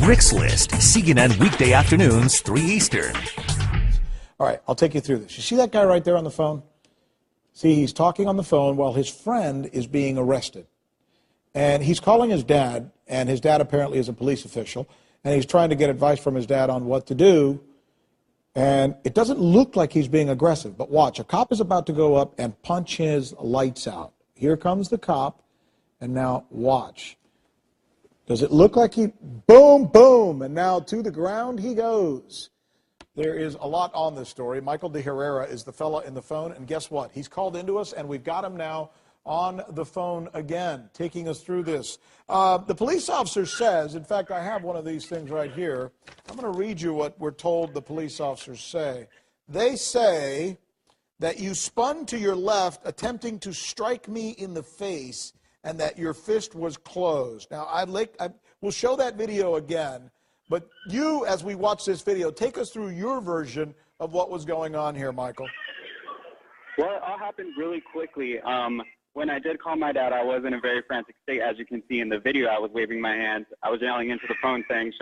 Rick's List, CNN weekday afternoons, 3 Eastern. All right, I'll take you through this. You see that guy right there on the phone? See, he's talking on the phone while his friend is being arrested. And he's calling his dad, and his dad apparently is a police official, and he's trying to get advice from his dad on what to do. And it doesn't look like he's being aggressive, but watch. A cop is about to go up and punch his lights out. Here comes the cop, and now watch. Does it look like he, boom, boom, and now to the ground he goes. There is a lot on this story. Michael de Herrera is the fella in the phone, and guess what? He's called into us, and we've got him now on the phone again, taking us through this. The police officer says, in fact, I have one of these things right here. I'm going to read you what we're told the police officers say. They say that you spun to your left, attempting to strike me in the face, and that your fist was closed. Now, we'll show that video again, but you, as we watch this video, take us through your version of what was going on here, Michael. Well, it all happened really quickly. When I did call my dad, I was in a very frantic state. As you can see in the video, I was waving my hands. I was yelling into the phone saying,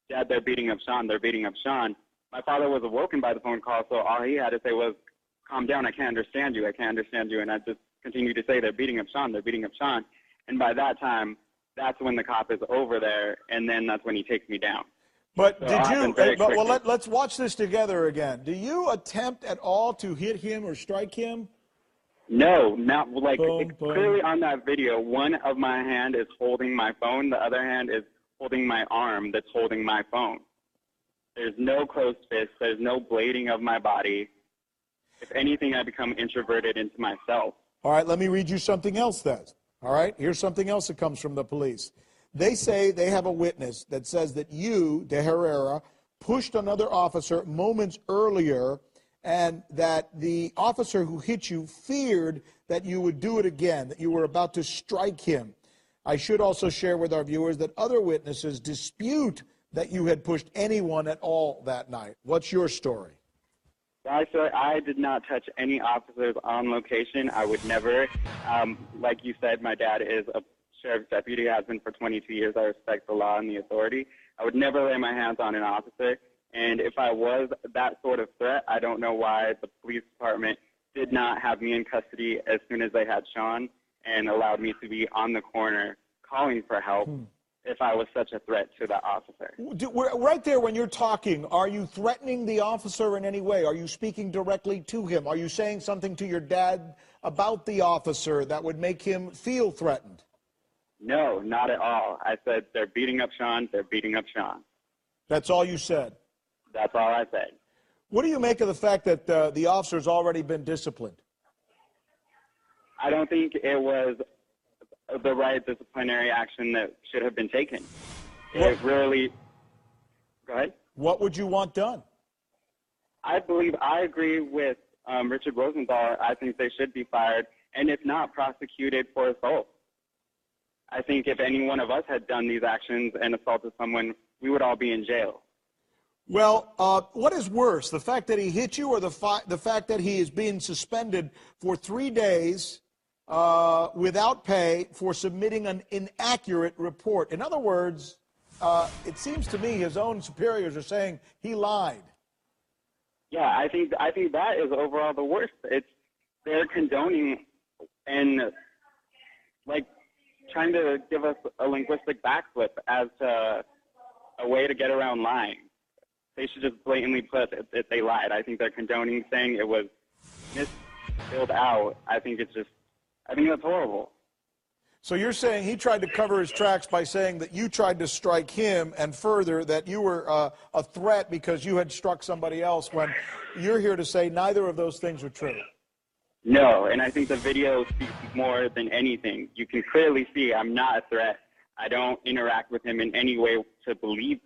"Dad, they're beating up Sean. They're beating up Sean." My father was awoken by the phone call, so all he had to say was, "Calm down. I can't understand you. I can't understand you." And I just continued to say, "They're beating up Sean. They're beating up Sean." And by that time, that's when the cop is over there, and then that's when he takes me down. But So did you, let's watch this together again. Do you attempt at all to hit him or strike him? No, not like Boom, boom. clearly on that video, one of my hand is holding my phone, the other hand is holding my arm that's holding my phone. There's no closed fist, there's no blading of my body. If anything, I become introverted into myself. All right, let me read you something else then. All right, here's something else that comes from the police. They say they have a witness that says that you, de Herrera, pushed another officer moments earlier, and that the officer who hit you feared that you would do it again, that you were about to strike him. I should also share with our viewers that other witnesses dispute that you had pushed anyone at all that night. What's your story? I did not touch any officers on location. I would never. Like you said, my dad is a sheriff's deputy, has been for 22 years. I respect the law and the authority. I would never lay my hands on an officer. And if I was that sort of threat, I don't know why the police department did not have me in custody as soon as they had Sean and allowed me to be on the corner calling for help if I was such a threat to the officer. Right there when you're talking, are you threatening the officer in any way? Are you speaking directly to him? Are you saying something to your dad about the officer that would make him feel threatened? No, not at all. I said, "They're beating up Sean. They're beating up Sean." That's all you said? That's all I said. What do you make of the fact that the officer's already been disciplined? I don't think it was the right disciplinary action that should have been taken. It really... Go ahead. What would you want done? I agree with Richard Rosenthal. I think they should be fired, and if not, prosecuted for assault. I think if any one of us had done these actions and assaulted someone, we would all be in jail. Well, what is worse, the fact that he hit you or the fact that he is being suspended for 3 days without pay for submitting an inaccurate report? In other words, it seems to me his own superiors are saying he lied. Yeah, I think that is overall the worst. They're condoning and like trying to give us a linguistic backflip as to a way to get around lying. They should just blatantly put that they lied. I think they're condoning saying it was misfilled out. I think that's horrible. So you're saying he tried to cover his tracks by saying that you tried to strike him, and further that you were a threat because you had struck somebody else, when you're here to say neither of those things are true. No, and I think the video speaks more than anything. You can clearly see I'm not a threat. I don't interact with him in any way to lead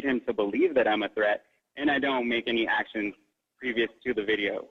him to believe that I'm a threat, and I don't make any actions previous to the video.